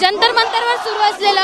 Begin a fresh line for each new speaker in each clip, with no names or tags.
जंतर मंतरवर सुरू असलेलं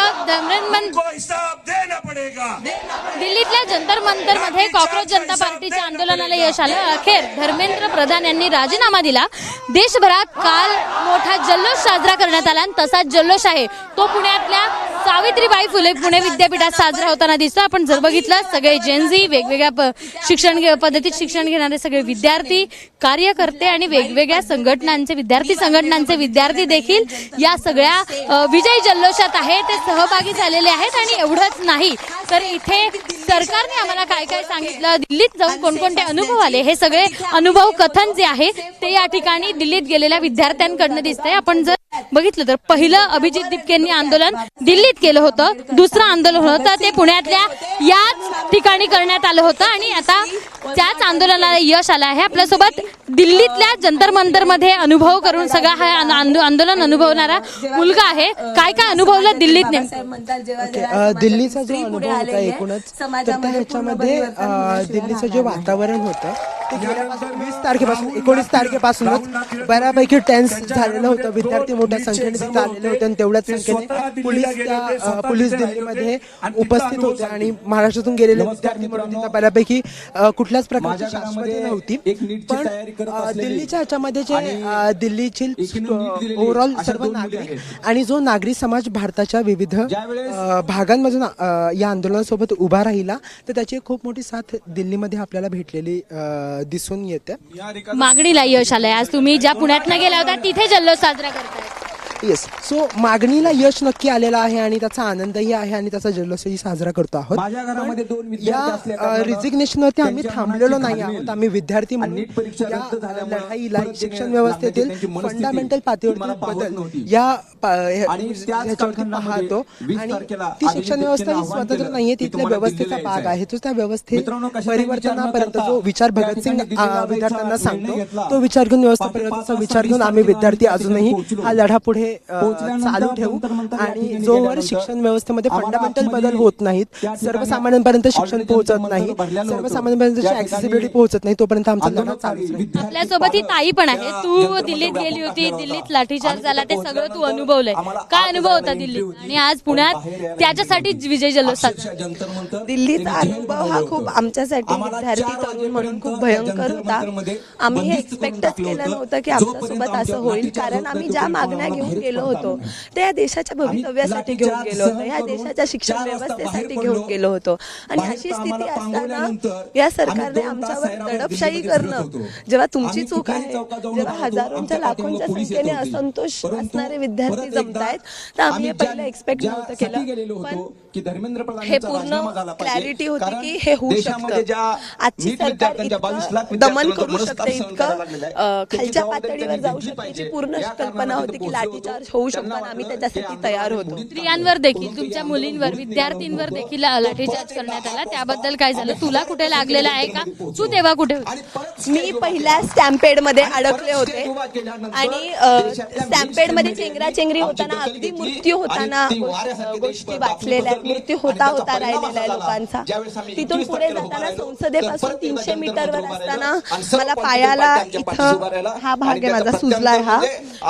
दिल्लीतल्या जंतर मंतरमध्ये कॉक्रोच जनता पार्टीच्या आंदोलनाला यश आलं। अखेर धर्मेंद्र प्रधान यांनी राजीनामा दिला। देशभरात काल मोठा जल्लोष साजरा करण्यात आला आणि तसाच जल्लोष आहे तो पुण्यातल्या सावित्रीबाई फुले पुणे विद्यापीठात साजरा होताना दिसतो। आपण जर बघितलं सगळे जेनझी, वेगवेगळ्या शिक्षण पद्धतीत शिक्षण घेणारे सगळे विद्यार्थी, कार्यकर्ते आणि वेगवेगळ्या संघटनांचे विद्यार्थी संघटनांचे विद्यार्थी देखील या सगळ्या विजय जल्लोषात आहे ते सहभागी झालेले आहेत। आणि एवढंच नाही तर इथे सरकारने आम्हाला काय काय सांगितलं, दिल्लीत जाऊन कोणकोणते अनुभव आले, हे सगळे अनुभव कथन जे आहे ते या ठिकाणी दिल्लीत गेलेल्या विद्यार्थ्यांकडनं दिसतंय। आपण जर बघितलं तर पहिलं अभिजित दिपकेंनी आंदोलन दिल्लीत केलं होतं, दुसरं आंदोलन होतं ते पुण्यातल्या याच ठिकाणी करण्यात आलं होतं आणि आता त्याच आंदोलनाला यश आलं आहे। आपल्यासोबत दिल्लीतल्या जंतर मंतर मध्ये अनुभव करून सगळा हा आंदोलन अनुभवणारा मुलगा आहे। काय काय अनुभवलं दिल्लीत नेमकं?
दिल्लीचा जो अनुभव होता एकूणच तर त्याच्यामध्ये दिल्लीचं जे वातावरण होतं ते गेल्या 20 तारखेपासून 19 तारखेपासूनच बऱ्यापैकी टेन्स झालेलं होतं। विद्यार्थी मोठ्या संख्येने तिथे आलेले होते आणि तेवढ्याच संख्येने पोलीस दिल्लीमध्ये उपस्थित होते आणि महाराष्ट्रातून गेलेले विद्यार्थी म्हणून तिथे बऱ्यापैकी कुठल्याच प्रकारची शाश्वती नव्हती। पण दिल्लीच्या ह्याच्यामध्ये जे दिल्लीची ओव्हरऑल सर्व नागरिक आणि जो नागरी समाज भारताच्या विविध भागांमधून या आंदोलनासोबत उभा राहिला तर त्याची खूप मोठी साथ दिल्लीमध्ये आपल्याला भेटलेली दिसून येते।
मागणीला यश आलंय। आज तुम्ही ज्या पुण्यातनं गेला होता तिथे जल्लोष साजरा करताय।
येस, सो मागणीला यश नक्की आलेला आहे आणि त्याचा आनंदही आहे आणि त्याचा जल्लोषही साजरा करतो आहोत। या रिजिग्नेशनवरती आम्ही थांबलेलो नाही आहोत। आम्ही विद्यार्थी म्हणून या लढाईला शिक्षण व्यवस्थेतील फंडामेंटल पातळीवरती बदल ह्याच्यावरती पाहतो आणि ती शिक्षण व्यवस्था ही स्वतंत्र नाहीये, तिथल्या व्यवस्थेचा भाग आहे। तो त्या व्यवस्थेत परिवर्तनापर्यंत जो विचार भगतसिंग विद्यार्थ्यांना सांगतो तो विचार घेऊन व्यवस्था परिवर्तनाचा विचार घेऊन आम्ही विद्यार्थी अजूनही हा लढा पुढे चालू ठेवू आणि जोवर शिक्षण व्यवस्थेमध्ये फंडामेंटल बदल होत नाहीत, सर्वसामान्यांपर्यंत शिक्षण पोहोचत नाही, सर्वसामान्यांपर्यंत ऍक्सेसिबिलिटी पोहोचत नाही, तोपर्यंत आमचा लढा चालू राहील।
आपल्यासोबत ही ताई पण आहे। तू दिल्लीत गेली होती, दिल्लीत लाठीचार्ज झाला, ते सगळं तू अनुभवलंय। काय अनुभव होता दिल्लीत आणि आज पुण्यात त्याच्यासाठी विजय जल्लोष साजरा?
दिल्लीचा अनुभव हा खूप आमच्यासाठी विद्यार्थी तरुण म्हणून खूप भयंकर होता। आम्ही हे एक्सपेक्टच केलं नव्हतं की आमच्यासोबत असं होईल, कारण आम्ही ज्या मागण्या घेऊन गेलो होतो ते या देशाच्या भवितव्यासाठी घेऊन गेलो होतो, या देशाच्या शिक्षण व्यवस्थेसाठी घेऊन गेलो होतो। आणि अशी स्थिती असताना या सरकारने आमच्यावर दडपशाही करणं, जेव्हा तुमची चूक आहे, जेव्हा हजारोंच्या लाखोंच्या संख्येने असंतोष असणारे विद्यार्थी जमतायत, तर आम्ही हे पहिलं एक्सपेक्ट नव्हतं केलं। पण हे पूर्ण क्लॅरिटी होती की हे होऊ शकतं। आजची सरकार इतकं दमन करू शकते, इतकं खालच्या पातळीवर जाऊ शकते, याची पूर्ण कल्पना होती की लाठीचार्ज होऊ शकतो आणि आम्ही त्याच्यासाठी तयार होतो।
स्त्रियांवर देखील, तुमच्या मुलींवर, विद्यार्थींवर देखील लाठीचार्ज करण्यात आला, त्याबद्दल काय झालं? तुला कुठे लागलेला आहे का? तू तेव्हा कुठे होती?
मी पहिल्या स्टॅम्पेड मध्ये अडकले होते आणि स्टॅम्पेड मध्ये चेंगराचेंगरी होताना, अगदी मृत्यू होताना गोष्टी वाचलेल्या, मृत्यू होता राहिलेला आहे लोकांचा। तिथून पुढे जाताना संसदेपासून 300 मीटरवर असताना मला पायाला इथं हा भाग आहे माझा सुजलाय, हा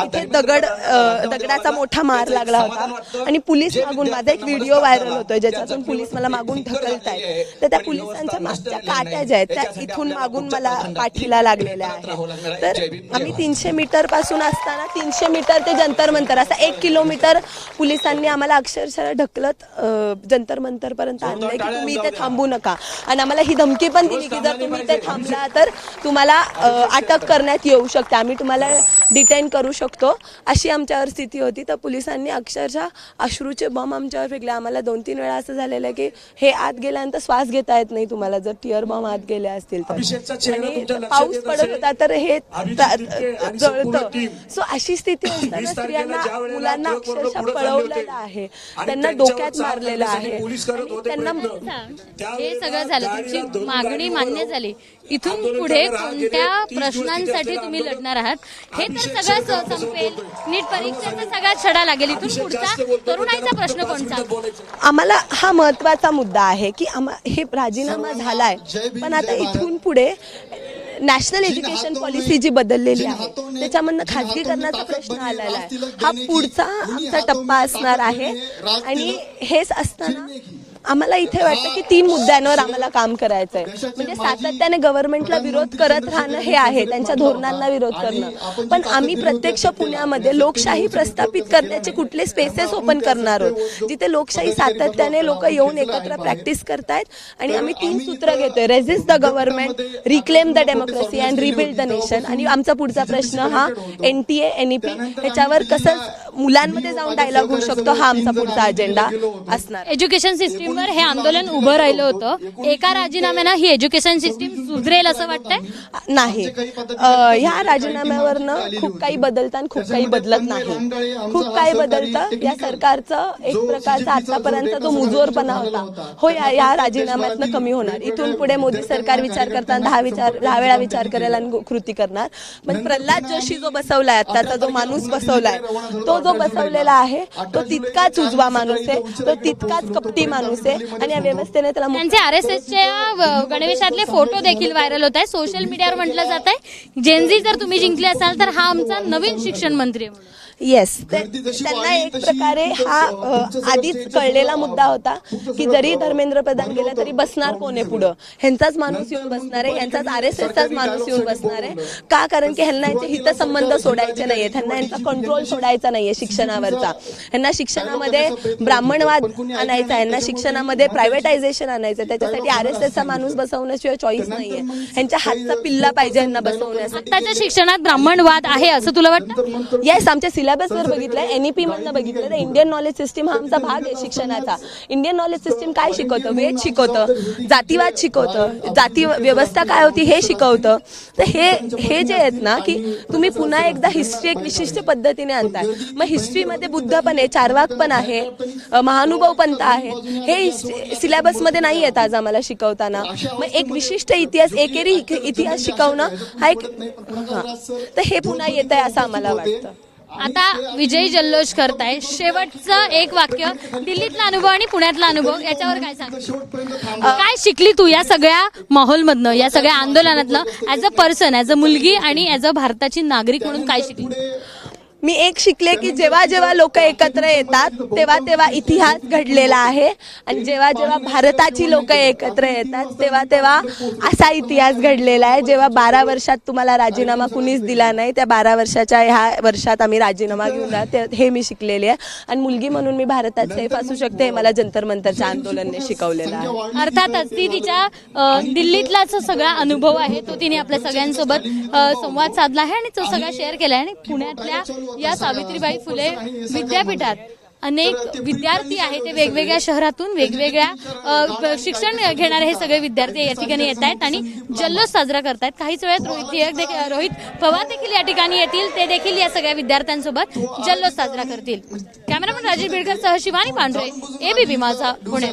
इथे दगडाचा मोठा मार लागला होता आणि पोलीस मागून, माझा एक व्हिडिओ व्हायरल होतोय ज्याच्यातून पोलीस मला मागून ढकलतायत, तर त्या पोलिसांच्या मागच्या काट्या ज्या आहेत त्या इथून मागून मला पाठीला लागलेल्या आहेत। तर आम्ही 300 मीटर पासून असताना 300 मीटर ते जंतर मंतर असा 1 किलोमीटर पोलिसांनी आम्हाला अक्षरशः ढकलत जंतर मंतर पर्यंत आणलंय की तुम्ही इथे थांबू नका, आणि आम्हाला ही धमकी पण दिली की जर तुम्ही इथे थांबला तर तुम्हाला अटक करण्यात येऊ शकते, आम्ही तुम्हाला डिटेन करू शकतो, अशी आमच्यावर स्थिती होती। तर पोलिसांनी अक्षरशः अश्रूचे बॉम्ब आमच्यावर फेकले। आम्हाला 2-3 वेळा असं झालेलं आहे की हे आत गेल्यानंतर श्वास घेता येत नाही तुम्हाला, जर टिअर बॉम्ब आत गेले असतील तर, आणि पाऊस पडत होता तर हे जळतं। सो अशी स्थिती असताना स्त्रियांना, मुलांना अक्षरशः पळवलेलं आहे, त्यांना डोक्यात मारलेलं आहे, त्यांना
हे सगळं झालं, तुमची मागणी मान्य झाली, इथून पुढे कोणत्या प्रश्नांसाठी तुम्ही लढणार आहात हे तर सगळं संपेल, नीट परीक्षेचा सगळा छडा लागेल, इथून पुढचा तरुणाईचा प्रश्न कोणता?
आम्हाला हा महत्त्वाचा मुद्दा आहे की हे राजीनामा झालाय, पण आता इथून पुढे नॅशनल एज्युकेशन पॉलिसी जी बदललेली आहे त्याच्यामधनं खाजगीकरणाचा प्रश्न आलेला आहे. हा पुढचा आमचा टप्पा असणार आहे आणि हेच असताना आम्हाला इथे वाटतं की 3 मुद्द्यांवर आम्हाला काम करायचं आहे. म्हणजे सातत्याने गव्हर्नमेंटला विरोध करत राहणं हे आहे, त्यांच्या धोरणांना विरोध करणं, पण आम्ही प्रत्यक्ष पुण्यामध्ये लोकशाही प्रस्थापित करण्याचे कुठले स्पेसेस ओपन करणार आहोत जिथे लोकशाही सातत्याने लोक येऊन एकत्र प्रॅक्टिस करतायत. आणि आम्ही 3 सूत्र घेतोय: resist the government, reclaim the democracy and rebuild the nation. आणि आमचा पुढचा प्रश्न हा NTA NEP ह्याच्यावर कसं मुलांमध्ये जाऊन डायलॉग होऊ शकतो, हा आमचा पुढचा अजेंडा असणार.
एज्युकेशन सिस्टीमवर हे आंदोलन उभं राहिलं होतं. एका राजीनाम्यानं ही एज्युकेशन सिस्टीम सुधरेल असं वाटतंय?
नाही. ह्या राजीनाम्यावरनं खूप काही बदलतं आणि खूप काही बदलत नाही. खूप काही बदलतं. या सरकारचं एक प्रकारचा आतापर्यंत जो मुजोरपणा होता हो या राजीनाम्यातनं कमी होणार. इथून पुढे मोदी सरकार विचार करताना 10 वेळा विचार करेल आणि कृती करणार. पण प्रल्हाद जोशी जो बसवलाय, आताचा जो माणूस बसवलाय, तो जो बसवलेला आहे तो तितकाच उजवा माणूस आहे, तो तितकाच कपटी माणूस आहे आणि या व्यवस्थेने त्याला
त्यांचे RSSच्या गणवेशातले फोटो देखील व्हायरल होत आहे. सोशल मीडियावर म्हटलं जात आहे जेनझी जर तुम्ही जिंकले असाल तर हा आमचा नवीन शिक्षण मंत्री आहे म्हणून.
येस, त्यांना एक प्रकारे हा आधीच कळलेला मुद्दा होता की जरी धर्मेंद्र प्रधान गेला तरी बसणार कोण आहे पुढं, ह्यांचाच माणूस येऊन बसणार आहे, ह्यांचाच RSSचाच माणूस येऊन बसणार आहे. का? कारण की ह्यांना यांचे हितसंबंध सोडायचे नाहीये, त्यांना यांचा कंट्रोल सोडायचा नाहीये शिक्षणावरचा. ह्यांना शिक्षणामध्ये ब्राह्मणवाद आणायचा, ह्यांना शिक्षणामध्ये प्रायव्हेटायझेशन आणायचं, त्याच्यासाठी RSSचा माणूस बसवण्याशिवाय चॉईस नाहीये. ह्यांच्या हातचा पिल्ला पाहिजे ह्यांना बसवण्यासाठी.
आताच्या शिक्षणात ब्राह्मणवाद आहे असं तुला वाटतं?
येस, आमच्या सिलेबसवर बघितलंय, NEP मधनं बघितलं तर इंडियन नॉलेज सिस्टीम हा आमचा भाग आहे शिक्षणाचा. इंडियन नॉलेज सिस्टीम काय शिकवतं? वेद शिकवतं, जातीवाद शिकवतं, जाती व्यवस्था काय होती हे शिकवतं. तर हे जे आहेत ना की तुम्ही पुन्हा एकदा हिस्ट्री एक विशिष्ट पद्धतीने आणताय. मग हिस्ट्रीमध्ये बुद्ध पण आहे, चार्वाक पण आहे, महानुभाव पंथ आहेत, हे सिलेबसमध्ये नाही येत आज आम्हाला शिकवताना. मग एक विशिष्ट इतिहास, एकेरी इतिहास शिकवणं हा एक तर हे पुन्हा येत आहे असं आम्हाला वाटतं.
आता विजयी जल्लोष करताय, शेवटचं एक वाक्य, दिल्लीतला अनुभव आणि पुण्यातला अनुभव याच्यावर काय सांग? काय शिकली तू या सगळ्या माहोलमधनं, या सगळ्या आंदोलनातलं, as a person, as a मुलगी आणि ऍज अ भारताची नागरिक म्हणून काय शिकली?
मी एक शिकले की जेव्हा जेव्हा लोक एकत्र येतात तेव्हा तेव्हा इतिहास घडलेला आहे आणि जेव्हा जेव्हा भारताची लोक एकत्र येतात तेव्हा तेव्हा असा इतिहास घडलेला आहे. जेव्हा 12 वर्षात तुम्हाला राजीनामा कुणीच दिला नाही, त्या 12 वर्षाच्या ह्या वर्षात आम्ही राजीनामा घेऊन जातो, हे मी शिकलेली आहे. आणि मुलगी म्हणून मी भारतात सेफ असू शकते हे मला जंतर मंतरच्या आंदोलनाने शिकवलेलं आहे.
अर्थातच ती तिच्या दिल्लीतलाच सगळा अनुभव आहे तो तिने आपल्या सगळ्यांसोबत संवाद साधला आहे आणि तो सगळा शेअर केला आहे. आणि पुण्यातल्या या सावित्रीबाई फुले विद्यापीठात अनेक विद्यार्थी आहेत, ते वेगवेगळ्या शहरातून वेगवेगळ्या शिक्षण घेणारे हे सगळे विद्यार्थी या ठिकाणी येत आहेत आणि जल्लोष साजरा करतायत. काहीच वेळात रोहित पवार देखील या ठिकाणी येतील, ते देखील या सगळ्या विद्यार्थ्यांसोबत जल्लोष साजरा करतील. कॅमेरामन राजेश बेडकर सह शिवानी पांढरे, ABP माझा, पुणे.